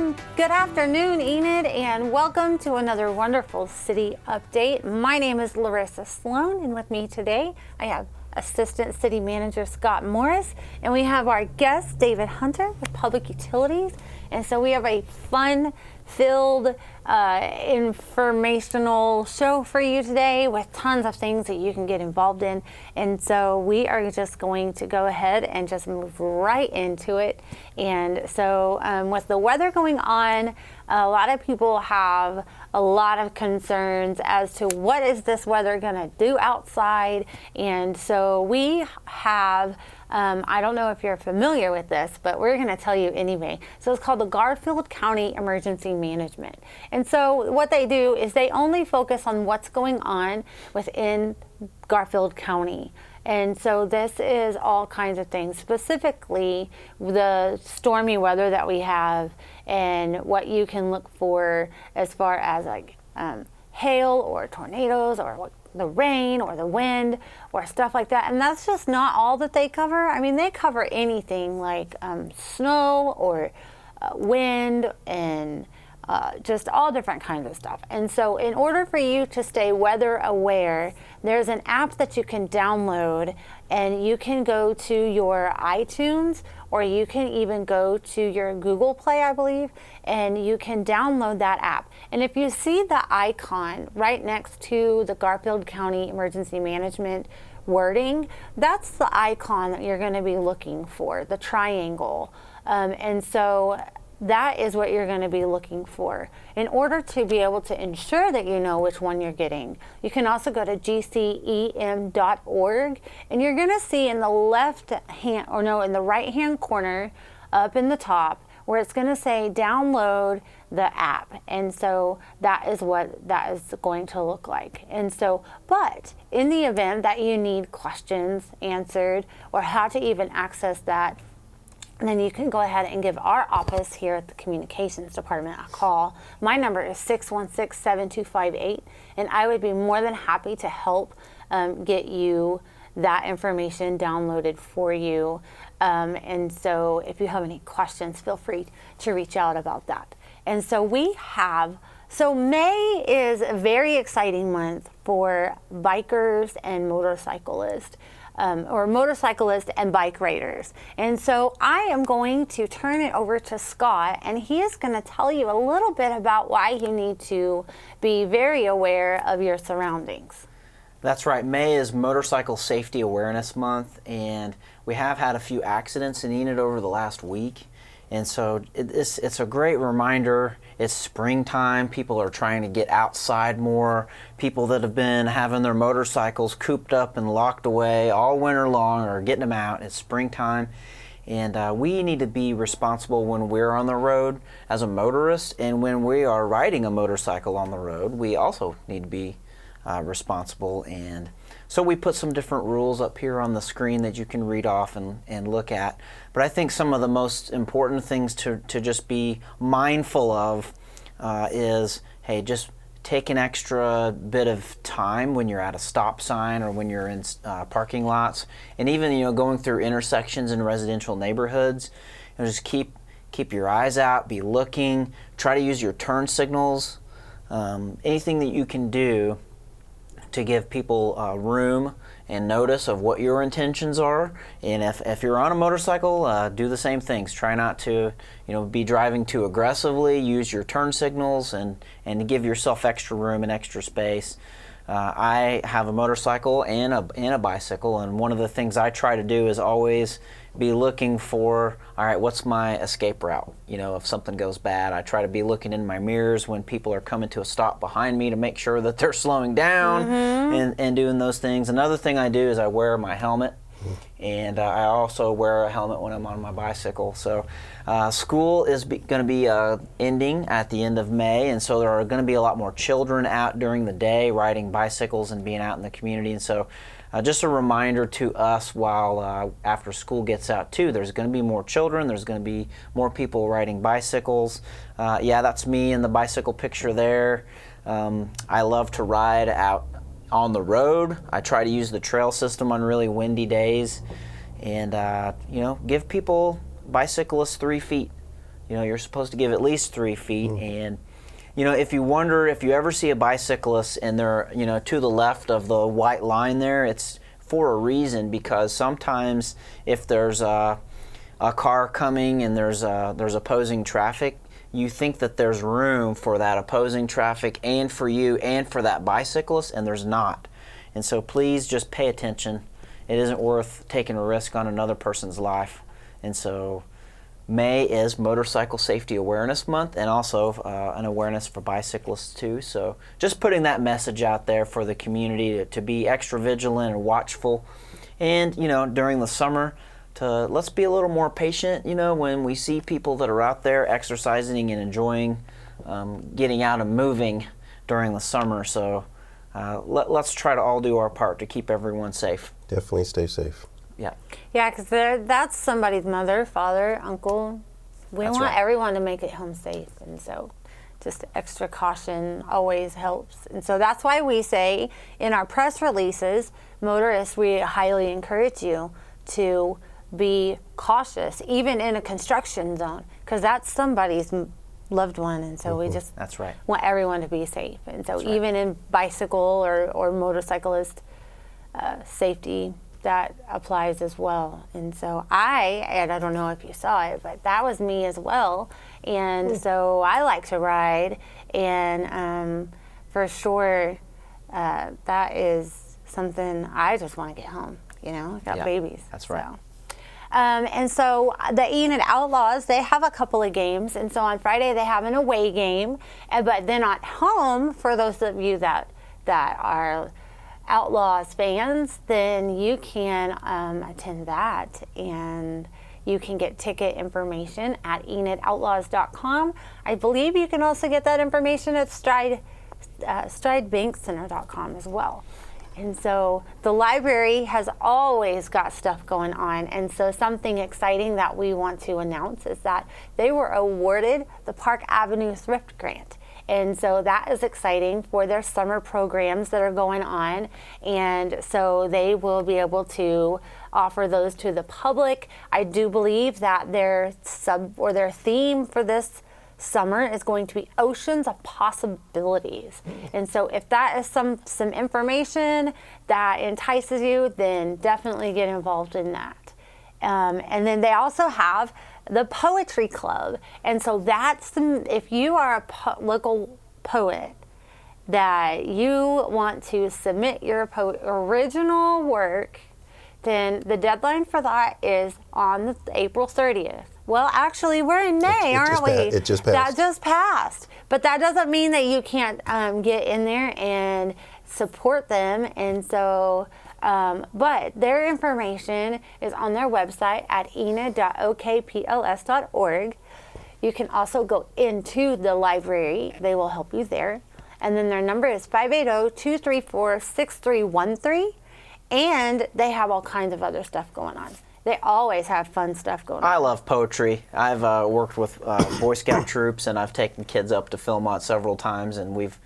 Good afternoon, Enid, and welcome to another wonderful city update. My name is Larissa Sloan, and with me today I have Assistant City Manager Scott Morris, and we have our guest David Hunter with Public Utilities. And so we have a fun-filled, informational show for you today with tons of things that you can get involved in. And so we are just going to go ahead and just move right into it. And so with the weather going on, a lot of people have a lot of concerns as to what is this weather going to do outside. And so we have, I don't know if you're familiar with this, but we're going to tell you anyway. So it's called the Garfield County Emergency Management. And so what they do is they only focus on what's going on within Garfield County. And so this is all kinds of things, specifically the stormy weather that we have and what you can look for as far as like hail or tornadoes or what the rain or the wind or stuff like that. And that's just not all that they cover. I mean, they cover anything like snow or wind and just all different kinds of stuff. And so in order for you to stay weather aware, there's an app that you can download, and you can go to your iTunes, or you can even go to your Google Play, I believe, and you can download that app. And if you see the icon right next to the Garfield County Emergency Management wording, that's the icon that you're going to be looking for, the triangle. And so that is what you're going to be looking for in order to be able to ensure that you know which one you're getting. You can also go to gcem.org, and you're going to see in the in the right hand corner up in the top where it's going to say download the app. And so that is what that is going to look like. And so, but in the event that you need questions answered or how to even access that, then you can go ahead and give our office here at the Communications Department a call. My number is 616-7258, and I would be more than happy to help get you that information downloaded for you. And so if you have any questions, feel free to reach out about that. And so May is a very exciting month for bikers and motorcyclists. Or motorcyclists and bike riders. And so I am going to turn it over to Scott, and he is going to tell you a little bit about why you need to be very aware of your surroundings. That's right. May is Motorcycle Safety Awareness Month, and we have had a few accidents in Enid over the last week. And so it's a great reminder. It's springtime. People are trying to get outside more. People that have been having their motorcycles cooped up and locked away all winter long are getting them out. It's springtime. And we need to be responsible when we're on the road as a motorist. And when we are riding a motorcycle on the road, we also need to be responsible. And so we put some different rules up here on the screen that you can read off and look at. But I think some of the most important things to just be mindful of is, hey, just take an extra bit of time when you're at a stop sign or when you're in parking lots, and even going through intersections in residential neighborhoods. Just keep your eyes out, be looking, try to use your turn signals, anything that you can do to give people room and notice of what your intentions are. And if you're on a motorcycle, do the same things. Try not to be driving too aggressively. Use your turn signals and give yourself extra room and extra space. I have a motorcycle and a bicycle, and one of the things I try to do is always be looking for, all right, what's my escape route? If something goes bad, I try to be looking in my mirrors when people are coming to a stop behind me to make sure that they're slowing down and doing those things. Another thing I do is I wear my helmet, and I also wear a helmet when I'm on my bicycle. So school is going to be ending at the end of May, and so there are going to be a lot more children out during the day riding bicycles and being out in the community. And so just a reminder to us while after school gets out too, there's going to be more children, there's going to be more people riding bicycles. Yeah, that's me in the bicycle picture there. I love to ride out on the road. I try to use the trail system on really windy days, and give people, bicyclists, 3 feet. you're supposed to give at least 3 feet. And if you wonder, if you ever see a bicyclist and they're to the left of the white line there, it's for a reason, because sometimes if there's a car coming and there's opposing traffic, you think that there's room for that opposing traffic and for you and for that bicyclist, and there's not. And so please just pay attention. It isn't worth taking a risk on another person's life. And so May is Motorcycle Safety Awareness Month, and also an awareness for bicyclists too. So just putting that message out there for the community to be extra vigilant and watchful. And during the summer, let's be a little more patient, when we see people that are out there exercising and enjoying getting out and moving during the summer. So let's try to all do our part to keep everyone safe. Definitely stay safe. Yeah. Yeah, because that's somebody's mother, father, uncle. We That's want right. everyone to make it home safe. And so just extra caution always helps. And so that's why we say in our press releases, motorists, we highly encourage you to be cautious, even in a construction zone, because that's somebody's loved one. And so we just That's right. want everyone to be safe. And so That's right. even in bicycle or motorcyclist safety, that applies as well. And so I don't know if you saw it, but that was me as well. And so I like to ride, and for sure that is something I just want to get home. I've got Yeah, babies. that's right. So. And so the Enid Outlaws, they have a couple of games. And so on Friday they have an away game, but then at home, for those of you that are Outlaws fans, then you can attend that, and you can get ticket information at enidoutlaws.com. I believe you can also get that information at stridebankcenter.com as well. And so the library has always got stuff going on. And so something exciting that we want to announce is that they were awarded the Park Avenue Thrift Grant. And so that is exciting for their summer programs that are going on. And so they will be able to offer those to the public. I do believe that their theme for this summer is going to be Oceans of Possibilities. And so if that is some information that entices you, then definitely get involved in that. And then they also have the Poetry Club. And so if you are a local poet that you want to submit your original work, then the deadline for that is on April 30th. Well, actually, we're in May, aren't we? It just passed. That just passed. But that doesn't mean that you can't get in there and support them. And so, but their information is on their website at enid.okpls.org. You can also go into the library. They will help you there. And then their number is 580-234-6313. And they have all kinds of other stuff going on. They always have fun stuff going on. I love poetry. I've worked with Boy Scout troops, and I've taken kids up to Philmont several times, and we've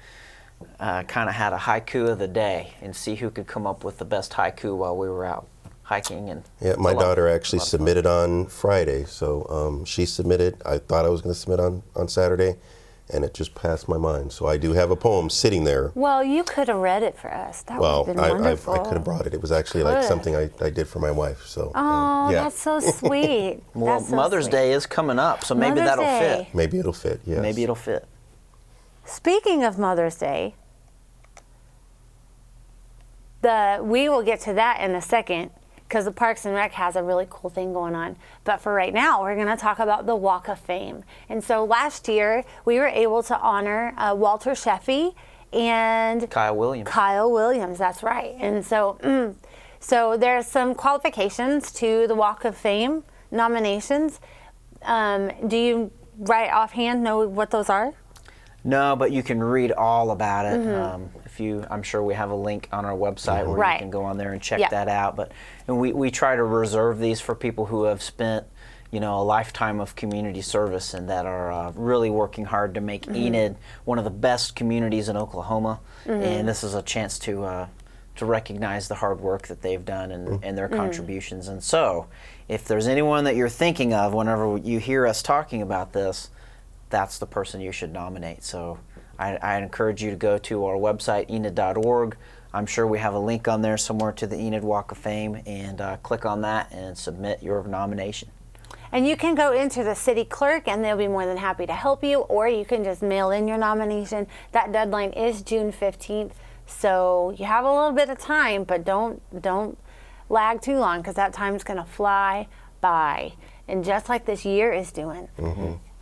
kind of had a haiku of the day and see who could come up with the best haiku while we were out hiking. And Yeah, my daughter actually submitted on Friday, so she submitted. I thought I was going to submit on Saturday, and it just passed my mind. So I do have a poem sitting there. Well, you could have read it for us. That would Well, have been I wonderful. could have brought it. It was actually like something I did for my wife. So Oh, yeah, that's so sweet. well, That's so Mother's sweet. Day is coming up, so maybe Mother's that'll Day. fit. maybe it'll fit. Yes. Maybe it'll fit. Speaking of Mother's Day, we will get to that in a second, because the Parks and Rec has a really cool thing going on. But for right now, we're going to talk about the Walk of Fame. And so last year, we were able to honor Walter Sheffey and Kyle Williams. Kyle Williams, that's right. And so, so there's some qualifications to the Walk of Fame nominations. Do you, right offhand, know what those are? No, but you can read all about it. I'm sure we have a link on our website where Right. you can go on there and check Yeah. that out. And we try to reserve these for people who have spent, a lifetime of community service and that are really working hard to make Enid one of the best communities in Oklahoma. And this is a chance to to recognize the hard work that they've done and their contributions. And so, if there's anyone that you're thinking of whenever you hear us talking about this, that's the person you should nominate. So I encourage you to go to our website, enid.org. I'm sure we have a link on there somewhere to the Enid Walk of Fame, and click on that and submit your nomination. And you can go into the city clerk and they'll be more than happy to help you, or you can just mail in your nomination. That deadline is June 15th. So you have a little bit of time, but don't lag too long, because that time's going to fly by. And just like this year is doing.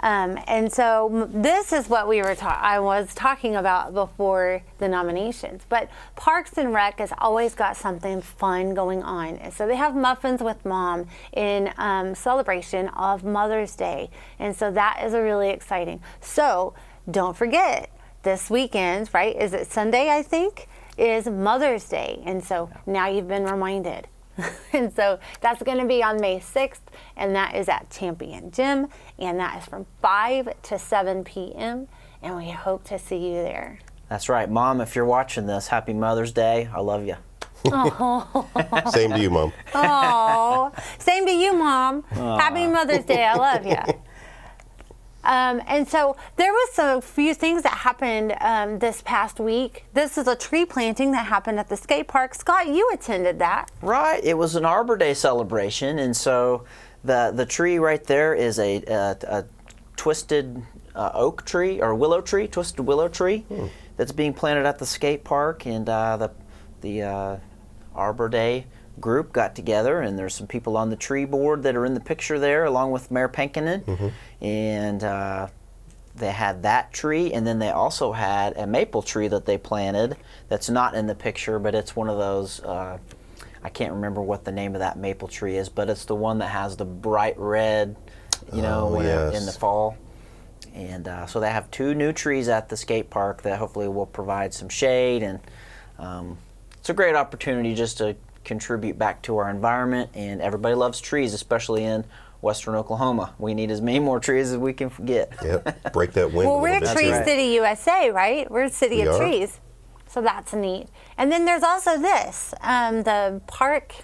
And so this is what I was talking about before the nominations. But Parks and Rec has always got something fun going on. And so they have Muffins with Mom in celebration of Mother's Day. And so that is really exciting. So don't forget, this weekend, right? Is it Sunday, I think, is Mother's Day. And so now you've been reminded. And so that's going to be on May 6th, and that is at Champion Gym, and that is from 5 to 7 p.m., and we hope to see you there. That's right. Mom, if you're watching this, happy Mother's Day. I love you. Same to you, Mom. Oh, same to you, Mom. Happy Mother's Day. I love you. And so there was a few things that happened this past week. This is a tree planting that happened at the skate park. Scott, you attended that. Right. It was an Arbor Day celebration, and so the tree right there is a twisted oak tree, or willow tree, twisted willow tree, that's being planted at the skate park. And the Arbor Day group got together, and there's some people on the tree board that are in the picture there, along with Mayor Penkinen. And they had that tree, and then they also had a maple tree that they planted that's not in the picture, but it's one of those, I can't remember what the name of that maple tree is, but it's the one that has the bright red, in the fall. And so they have 2 new trees at the skate park that hopefully will provide some shade, and it's a great opportunity just to contribute back to our environment. And everybody loves trees, especially in Western Oklahoma. We need as many more trees as we can get. Yep, break that wind. Well, a we're little bit. Tree right. City, USA, right? We're a city of trees. So that's neat. And then there's also this, the park.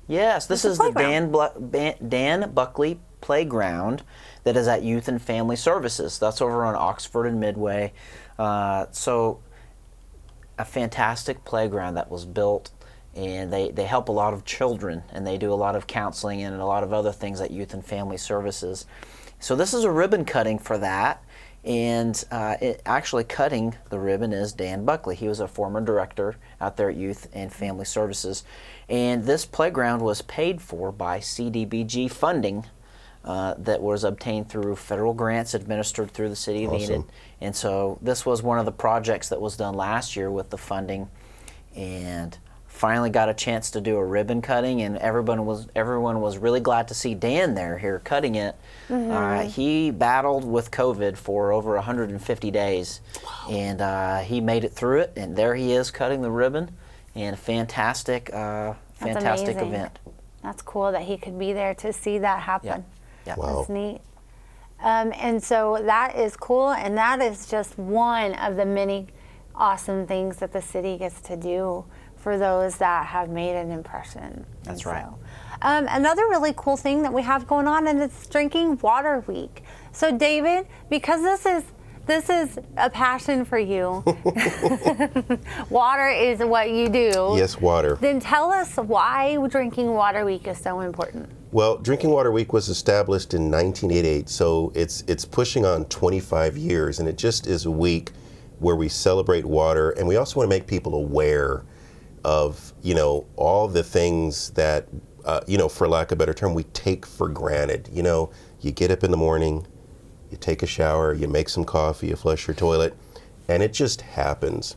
Yes, this is the Dan Buckley Playground that is at Youth and Family Services. That's over on Oxford and Midway. So a fantastic playground that was built, and they help a lot of children, and they do a lot of counseling and a lot of other things at Youth and Family Services. So this is a ribbon cutting for that, and actually cutting the ribbon is Dan Buckley. He was a former director out there at Youth and Family Services, and this playground was paid for by CDBG funding that was obtained through federal grants administered through the city of Enid. And so this was one of the projects that was done last year with the funding, and finally got a chance to do a ribbon cutting, and everyone was really glad to see Dan here cutting it. He battled with COVID for over 150 days, and he made it through it, and there he is cutting the ribbon, and fantastic event. That's cool that he could be there to see that happen. Yeah. Wow. That's neat. And so that is cool, and that is just one of the many awesome things that the city gets to do for those that have made an impression. That's right. Another really cool thing that we have going on, and it's Drinking Water Week. So David, because this is a passion for you, water is what you do. Yes, water. Then tell us why Drinking Water Week is so important. Well, Drinking Water Week was established in 1988, so it's pushing on 25 years, and it just is a week where we celebrate water, and we also want to make people aware of, all the things that, for lack of a better term, we take for granted. You get up in the morning, you take a shower, you make some coffee, you flush your toilet, and it just happens.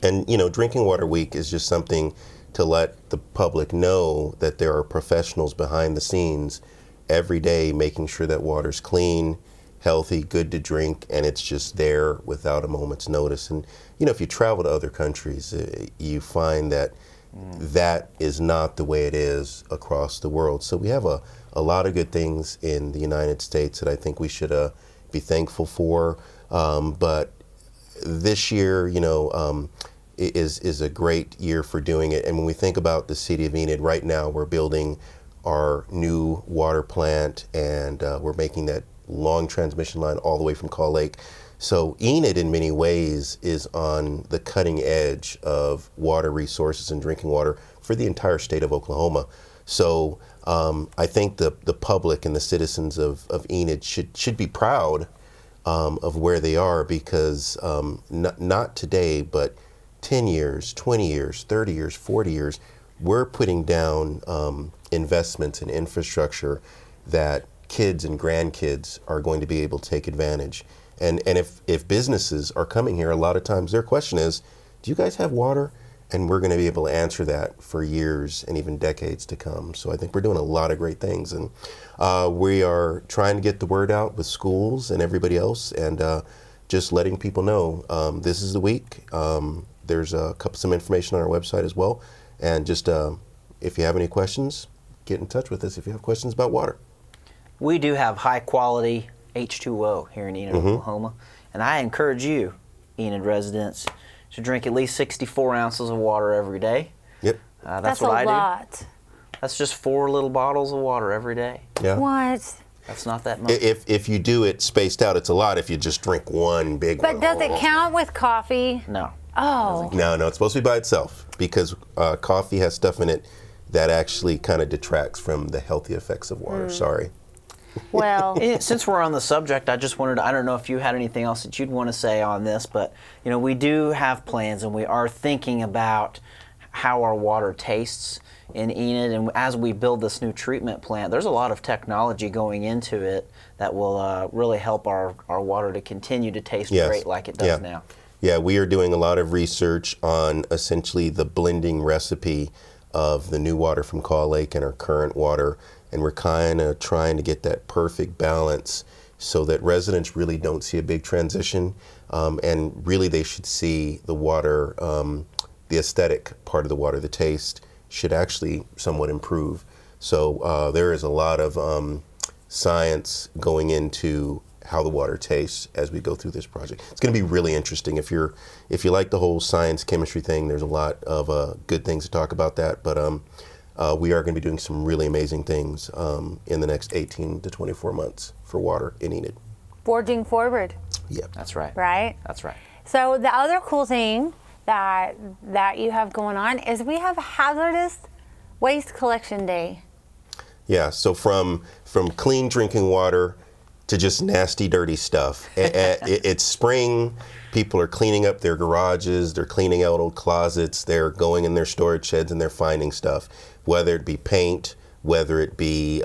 And, Drinking Water Week is just something to let the public know that there are professionals behind the scenes every day making sure that water's clean, healthy, good to drink, and it's just there without a moment's notice. And if you travel to other countries, you find that that is not the way it is across the world. So we have a lot of good things in the United States that I think we should be thankful for. But this year, is a great year for doing it. And when we think about the city of Enid, right now we're building our new water plant, and we're making that long transmission line all the way from Call Lake. So Enid, in many ways, is on the cutting edge of water resources and drinking water for the entire state of Oklahoma. So I think the public and the citizens of Enid should be proud of where they are, because not today, but 10 years, 20 years, 30 years, 40 years, we're putting down investments in infrastructure that kids and grandkids are going to be able to take advantage. And if businesses are coming here, a lot of times their question is, do you guys have water? And we're going to be able to answer that for years and even decades to come. So I think we're doing a lot of great things. And we are trying to get the word out with schools and everybody else, and just letting people know this is the week. There's some information on our website as well. And just if you have any questions, get in touch with us if you have questions about water. We do have high quality H2O here in Enid, Oklahoma. And I encourage you, Enid residents, to drink at least 64 ounces of water every day. Yep. That's what I do. Lot. That's just 4 little bottles of water every day. Yeah. What? That's not that much. If you do it spaced out, it's a lot. If you just drink one big one. But does it count with coffee? No. Oh. No, it's supposed to be by itself, because coffee has stuff in it that actually kind of detracts from the healthy effects of water. Sorry. Well, since we're on the subject, I just wanted to, I don't know if you had anything else that you'd want to say on this, but we do have plans, and we are thinking about how our water tastes in Enid. And as we build this new treatment plant, there's a lot of technology going into it that will really help our water to continue to taste great like it does now. Yeah, we are doing a lot of research on essentially the blending recipe of the new water from Call Lake and our current water. And we're kind of trying to get that perfect balance so that residents really don't see a big transition. And really they should see the water, the aesthetic part of the water, the taste, should actually somewhat improve. So there is a lot of science going into how the water tastes as we go through this project. It's going to be really interesting. If you like the whole science chemistry thing, there's a lot of good things to talk about that. But we are going to be doing some really amazing things in the next 18 to 24 months for water in Enid. Forging forward. Yeah, that's right. Right? That's right. So the other cool thing that you have going on is we have Hazardous Waste Collection Day. Yeah, so from clean drinking water to just nasty, dirty stuff. It's spring. People are cleaning up their garages. They're cleaning out old closets. They're going in their storage sheds and they're finding stuff, whether it be paint, whether it be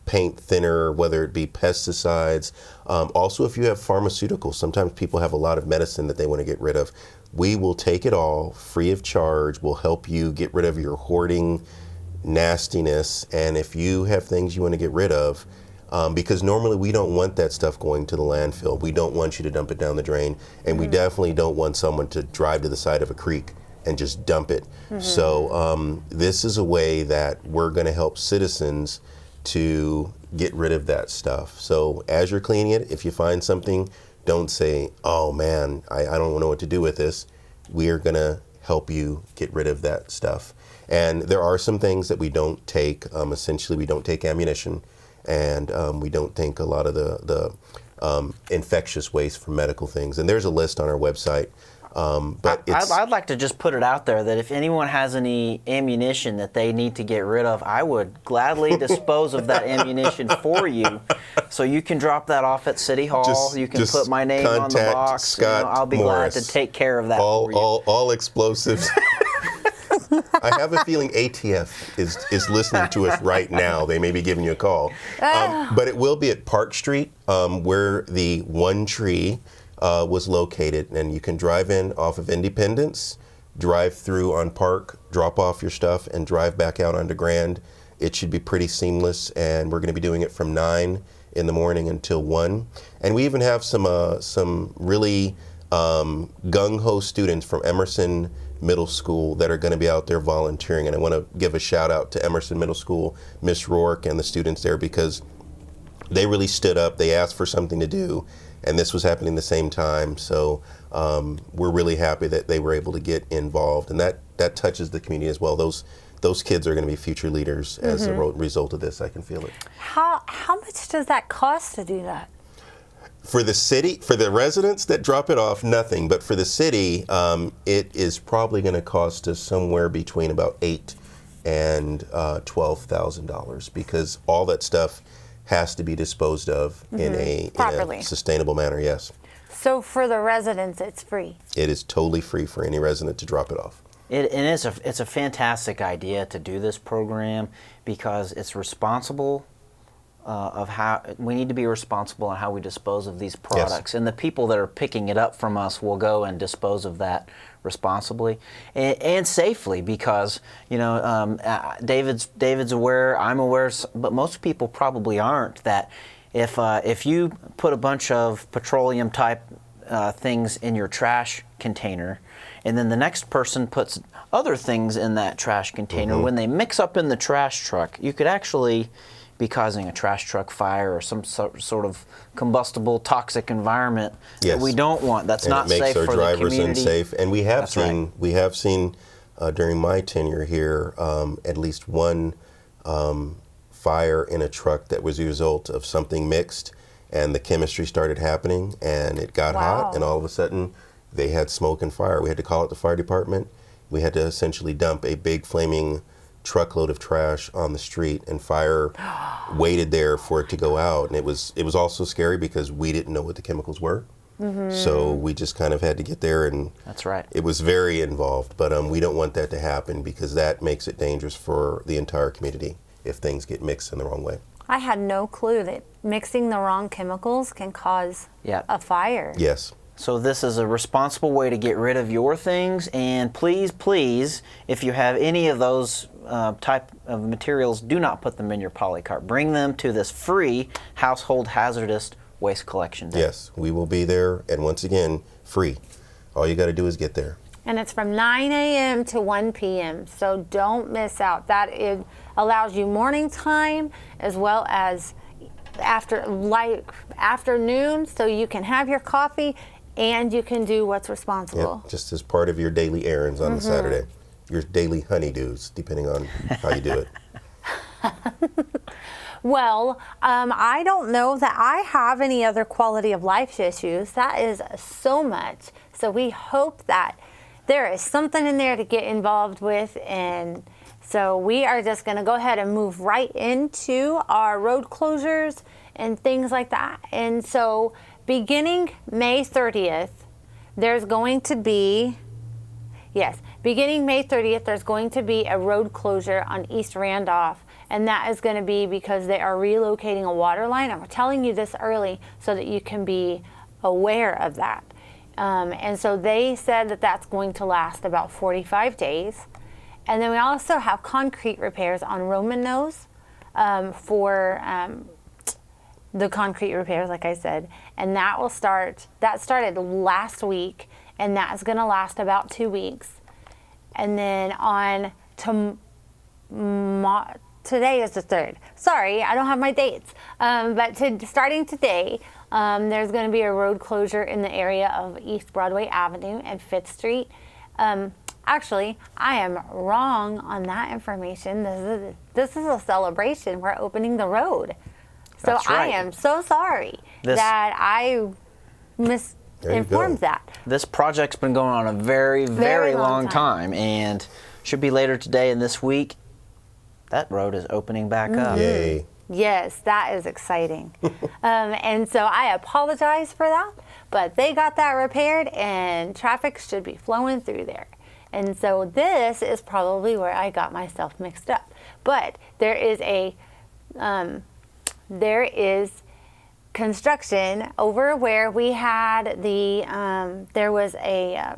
paint thinner, whether it be pesticides. Also, if you have pharmaceuticals, sometimes people have a lot of medicine that they want to get rid of. We will take it all free of charge. We'll help you get rid of your hoarding nastiness. And if you have things you want to get rid of, because normally we don't want that stuff going to the landfill. We don't want you to dump it down the drain. And we definitely don't want someone to drive to the side of a creek and just dump it. So this is a way that we're going to help citizens to get rid of that stuff. So as you're cleaning it, if you find something, don't say, oh man, I don't know what to do with this. We are going to help you get rid of that stuff. And there are some things that we don't take. Essentially, we don't take ammunition, and we don't take a lot of the infectious waste from medical things. And there's a list on our website. But I'd like to just put it out there that if anyone has any ammunition that they need to get rid of, I would gladly dispose of that ammunition for you. So you can drop that off at City Hall. You can put my name on the box. Scott I'll be Morris. glad to take care of that for you. All explosives. I have a feeling ATF is listening to us right now. They may be giving you a call. But it will be at Park Street, where the One Tree was located. And you can drive in off of Independence, drive through on Park, drop off your stuff, and drive back out onto Grand. It should be pretty seamless. And we're going to be doing it from 9 in the morning until 1. And we even have some really gung-ho students from Emerson Middle School that are going to be out there volunteering. And I want to give a shout out to Emerson Middle School, Miss Rourke, and the students there, because they really stood up. They asked for something to do, and this was happening the same time. So we're really happy that they were able to get involved, and that touches the community as well. Those kids are going to be future leaders as a result of this. I can feel it. How much does that cost to do that? For the city, for the residents that drop it off, nothing. But for the city, it is probably going to cost us somewhere between about $8,000 and $12,000, because all that stuff has to be disposed of in a sustainable manner. Yes. So for the residents, it's free. It is totally free for any resident to drop it off. It's a fantastic idea to do this program, because it's responsible. Of how we need to be responsible on how we dispose of these products, and the people that are picking it up from us will go and dispose of that responsibly and safely, because David's aware, I'm aware, but most people probably aren't, that if you put a bunch of petroleum type things in your trash container, and then the next person puts other things in that trash container, when they mix up in the trash truck, you could actually be causing a trash truck fire or some sort of combustible toxic environment that we don't want. That's not safe for the community. It makes our drivers unsafe. And we have seen during my tenure here at least one fire in a truck that was a result of something mixed, and the chemistry started happening, and it got hot, and all of a sudden they had smoke and fire. We had to call out the fire department. We had to essentially dump a big flaming truckload of trash on the street, and fire waited there for it to go out. And it was also scary because we didn't know what the chemicals were. So we just kind of had to get there, and that's right. It was very involved, but we don't want that to happen, because that makes it dangerous for the entire community if things get mixed in the wrong way. I had no clue that mixing the wrong chemicals can cause a fire. Yes. So this is a responsible way to get rid of your things, and please, if you have any of those type of materials, do not put them in your polycart. Bring them to this free household hazardous waste collection day. Yes, we will be there, and once again, free. All you got to do is get there. And it's from 9 a.m. to 1 p.m., so don't miss out. That allows you morning time as well as afternoon, so you can have your coffee and you can do what's responsible. Yep, just as part of your daily errands on Saturday. Your daily honeydews, depending on how you do it. Well, I don't know that I have any other quality of life issues. That is so much. So we hope that there is something in there to get involved with. And so we are just going to go ahead and move right into our road closures and things like that. And so beginning May 30th, there's going to be, beginning May 30th, there's going to be a road closure on East Randolph. And that is going to be because they are relocating a water line. And we're telling you this early so that you can be aware of that. And so they said that that's going to last about 45 days. And then we also have concrete repairs on Roman Nose for the concrete repairs, like I said. And that started last week, and that is going to last about 2 weeks. And then on today is the 3rd. Sorry, I don't have my dates. But starting today, there's going to be a road closure in the area of East Broadway Avenue and 5th Street. Actually, I am wrong on that information. This is a celebration. We're opening the road. So That's right. I am so sorry that I misinformed that. This project's been going on a very, very long time, and should be later today and this week. That road is opening back up. Yay. Yes, that is exciting. And so I apologize for that, but they got that repaired and traffic should be flowing through there. And so this is probably where I got myself mixed up. But there is construction over where we had there was a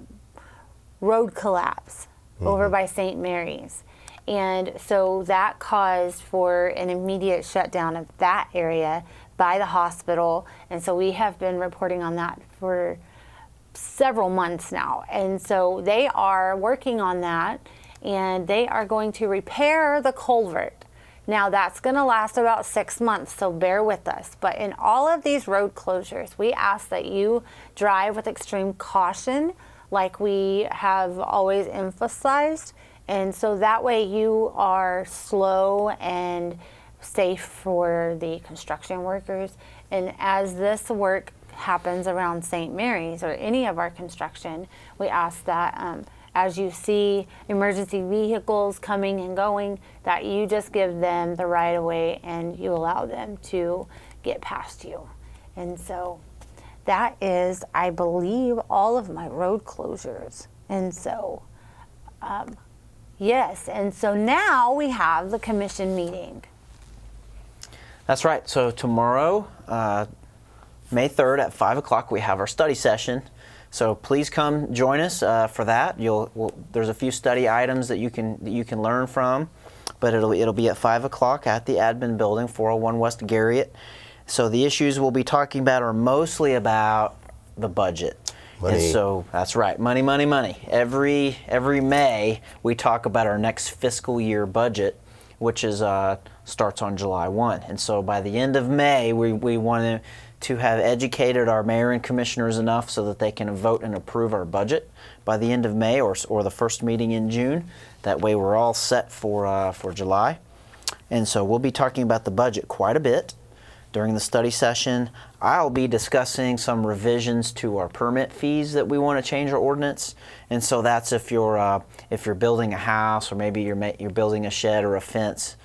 road collapse over by St. Mary's. And so that caused for an immediate shutdown of that area by the hospital. And so we have been reporting on that for several months now. And so they are working on that, and they are going to repair the culvert Now that's going to last about 6 months, so bear with us. But in all of these road closures, we ask that you drive with extreme caution, like we have always emphasized. And so that way you are slow and safe for the construction workers. And as this work happens around St. Mary's or any of our construction, we ask that as you see emergency vehicles coming and going, that you just give them the right of way and you allow them to get past you. And so that is, I believe, all of my road closures. And so, yes, and so now we have the commission meeting. That's right. So tomorrow, May 3rd at 5 o'clock, we have our study session. So please come join us for that. There's a few study items that you can learn from, but it'll be at 5 o'clock at the admin building, 401 West Garriott. So the issues we'll be talking about are mostly about the budget. Money. And so that's right, money, money, money. Every May we talk about our next fiscal year budget, which is starts on July 1. And so by the end of May, we want to have educated our mayor and commissioners enough so that they can vote and approve our budget by the end of May or the first meeting in June. That way we're all set for July. And so we'll be talking about the budget quite a bit during the study session. I'll be discussing some revisions to our permit fees that we want to change our ordinance. And so that's if you're building a house or maybe you're building a shed or a fence,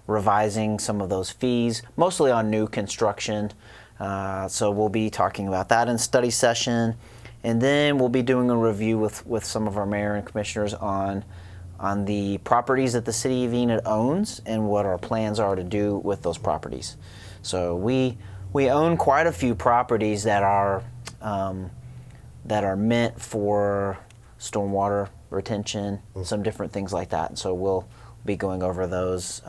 revising some of those fees, mostly on new construction. So we'll be talking about that in study session. And then we'll be doing a review with some of our mayor and commissioners on the properties that the city of Enid owns and what our plans are to do with those properties. So we own quite a few properties that are meant for stormwater retention, some different things like that. And so we'll be going over those.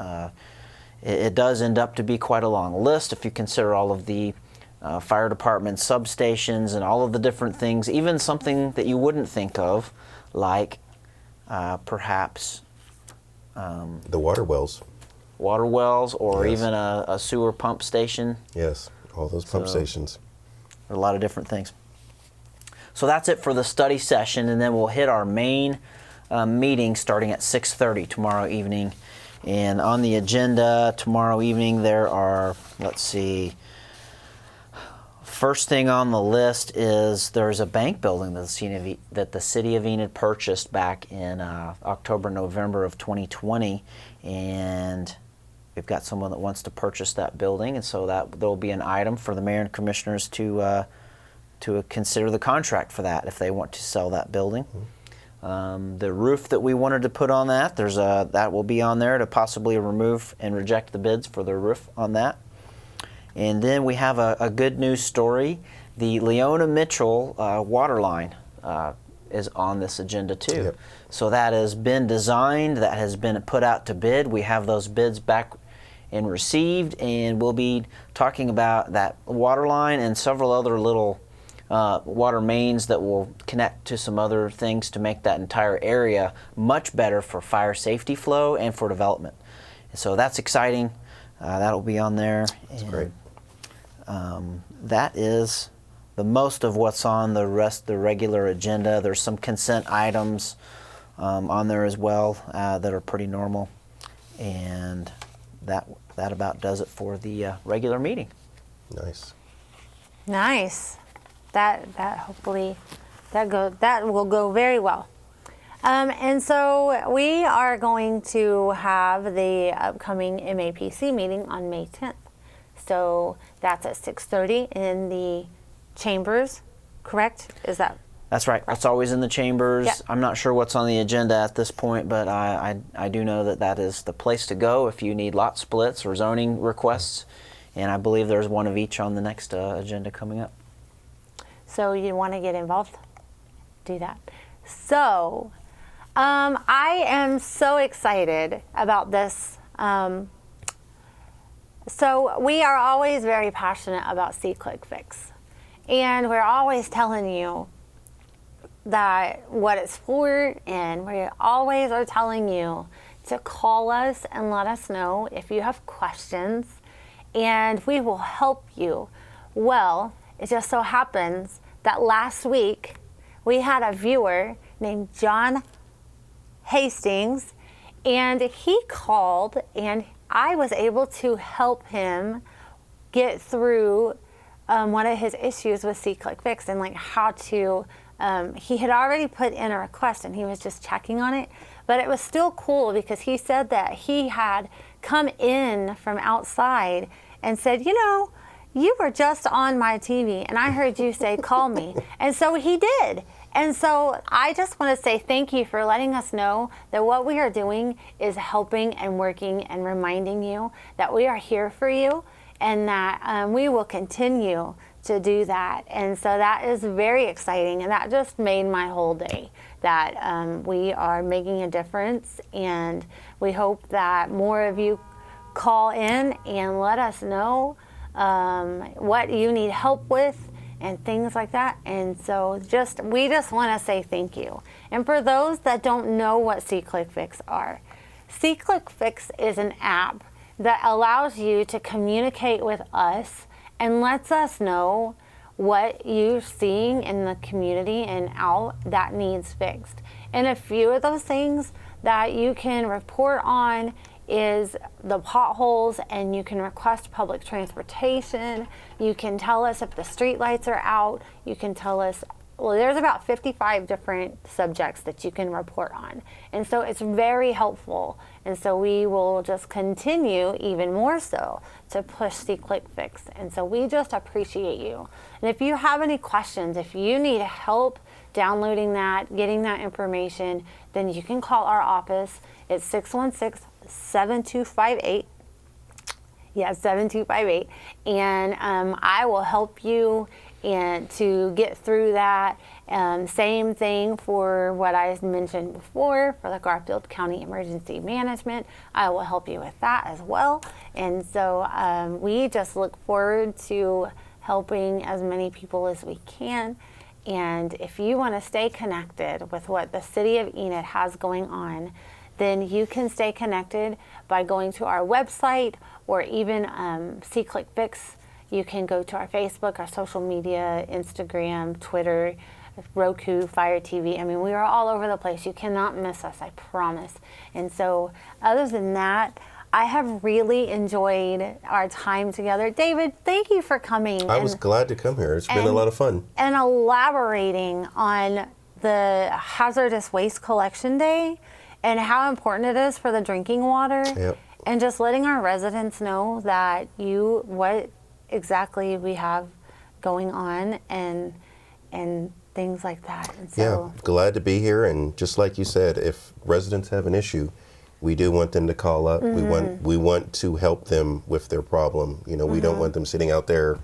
It does end up to be quite a long list if you consider all of the fire department substations and all of the different things, even something that you wouldn't think of, like perhaps The water wells. Or Yes. even a sewer pump station. Yes, all those pump stations. A lot of different things. So that's it for the study session, and then we'll hit our main meeting starting at 6:30 tomorrow evening. And on the agenda tomorrow evening there are, let's see, first thing on the list is there's a bank building that the city of Enid purchased back in October, November of 2020, and we've got someone that wants to purchase that building, and so that there'll be an item for the mayor and commissioners to consider the contract for that if they want to sell that building. The roof that we wanted to put on that, that will be on there to possibly remove and reject the bids for the roof on that. And then we have a good news story. The Leona Mitchell water line is on this agenda too. Yep. So that has been designed, that has been put out to bid. We have those bids back and received, and we'll be talking about that water line and several other little water mains that will connect to some other things to make that entire area much better for fire safety flow and for development. So that's exciting. That'll be on there. That's great. That is the most of what's on the regular agenda. There's some consent items on there as well that are pretty normal, and that about does it for the regular meeting. Nice. Nice. That hopefully that will go very well. And so we are going to have the upcoming MAPC meeting on May 10th. So that's at 6:30 in the chambers, correct? Is that? That's right. That's always in the chambers. Yeah. I'm not sure what's on the agenda at this point, but I do know that is the place to go if you need lot splits or zoning requests. And I believe there's one of each on the next agenda coming up. So you want to get involved? Do that. So I am so excited about this. So we are always very passionate about SeeClickFix. And we're always telling you that what it's for, and we always are telling you to call us and let us know if you have questions, and we will help you. Well, it just so happens that last week we had a viewer named John Hastings, and he called, and I was able to help him get through one of his issues with SeeClickFix, and like how to, he had already put in a request and he was just checking on it, but it was still cool because he said that he had come in from outside and said, you know, you were just on my TV and I heard you say, call me. And so he did. And so I just want to say thank you for letting us know that what we are doing is helping and working and reminding you that we are here for you, and that we will continue to do that. And so that is very exciting, and that just made my whole day, that we are making a difference, and we hope that more of you call in and let us know what you need help with and things like that. And so we just want to say thank you. And for those that don't know what SeeClickFix are, SeeClickFix is an app that allows you to communicate with us and lets us know what you're seeing in the community and out that needs fixed. And a few of those things that you can report on is the potholes, and you can request public transportation. You can tell us if the street lights are out. You can tell us, well, there's about 55 different subjects that you can report on. And so it's very helpful. And so we will just continue even more so to push SeeClickFix. And so we just appreciate you. And if you have any questions, if you need help downloading that, getting that information, then you can call our office. It's 616-7258. Yeah, 7258. And I will help you and to get through that. Same thing for what I mentioned before for the Garfield County Emergency Management. I will help you with that as well. And so we just look forward to helping as many people as we can. And if you want to stay connected with what the City of Enid has going on, then you can stay connected by going to our website, or even SeeClickFix. You can go to our Facebook, our social media, Instagram, Twitter, Roku, Fire TV. I mean, we are all over the place. You cannot miss us, I promise. And so other than that, I have really enjoyed our time together. David, thank you for coming. I was glad to come here. It's been a lot of fun. And elaborating on the Hazardous Waste Collection Day and how important it is for the drinking water. Yep. And just letting our residents know that what exactly we have going on and things like that. And so, yeah, glad to be here. And just like you said, if residents have an issue, we do want them to call up. Mm-hmm. We want to help them with their problem. You know, we don't want them sitting out there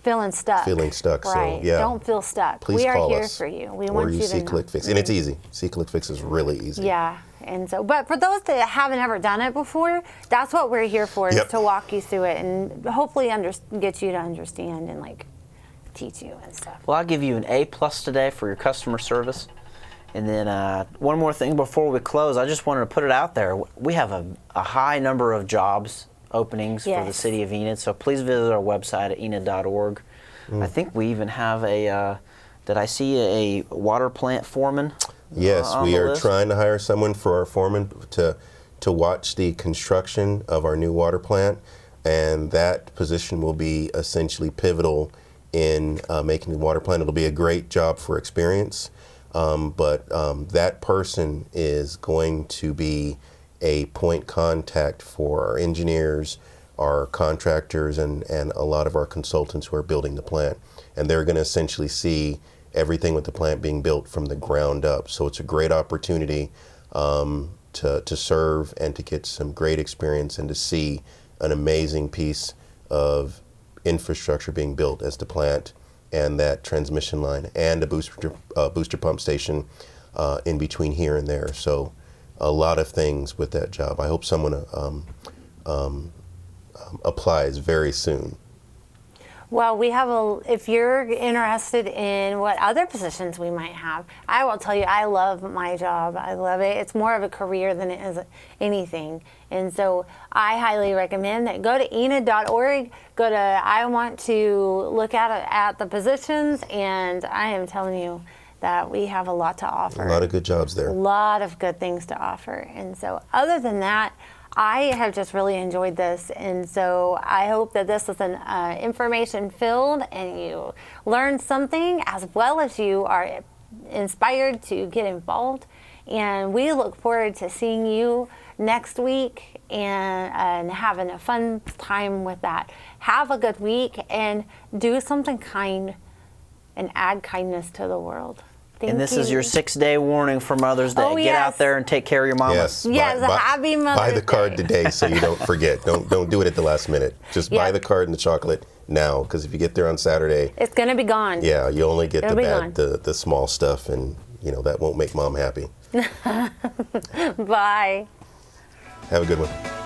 feeling stuck. Right. So yeah, don't feel stuck. Please we are call here us. for you. We or want use you to know. SeeClickFix, and it's easy. SeeClickFix is really easy. Yeah. And so, but for those that haven't ever done it before, that's what we're here for, is to walk you through it and hopefully get you to understand and like teach you and stuff. Well, I'll give you an A+ today for your customer service. And then one more thing before we close, I just wanted to put it out there. We have a high number of jobs openings for the City of Enid, so please visit our website at enid.org. I think we even have did I see a water plant foreman? Yes, we are trying to hire someone for our foreman to watch the construction of our new water plant, and that position will be essentially pivotal in making the water plant. It'll be a great job for experience, but that person is going to be a point contact for our engineers, our contractors, and a lot of our consultants who are building the plant. And they're going to essentially see everything with the plant being built from the ground up. So it's a great opportunity to serve and to get some great experience and to see an amazing piece of infrastructure being built as the plant and that transmission line and a booster pump station in between here and there. So a lot of things with that job. I hope someone applies very soon. Well, if you're interested in what other positions we might have, I will tell you, I love my job. I love it. It's more of a career than it is anything. And so I highly recommend that go to enid.org, I want to look at the positions, and I am telling you that we have a lot to offer. A lot of good jobs there. A lot of good things to offer. And so other than that, I have just really enjoyed this, and so I hope that this was an information filled and you learned something, as well as you are inspired to get involved. And we look forward to seeing you next week and having a fun time with that. Have a good week and do something kind and add kindness to the world. And this is your 6-day warning for Mother's Day. Oh, Get yes. out there and take care of your mama. Yes. Yes, happy Mother's Buy the card Day. today so you don't forget. Don't do it at the last minute. Just buy the card and the chocolate now, because if you get there on Saturday, It's going to be gone. yeah, you only get It'll be gone. the small stuff, and that won't make Mom happy. Bye. Have a good one.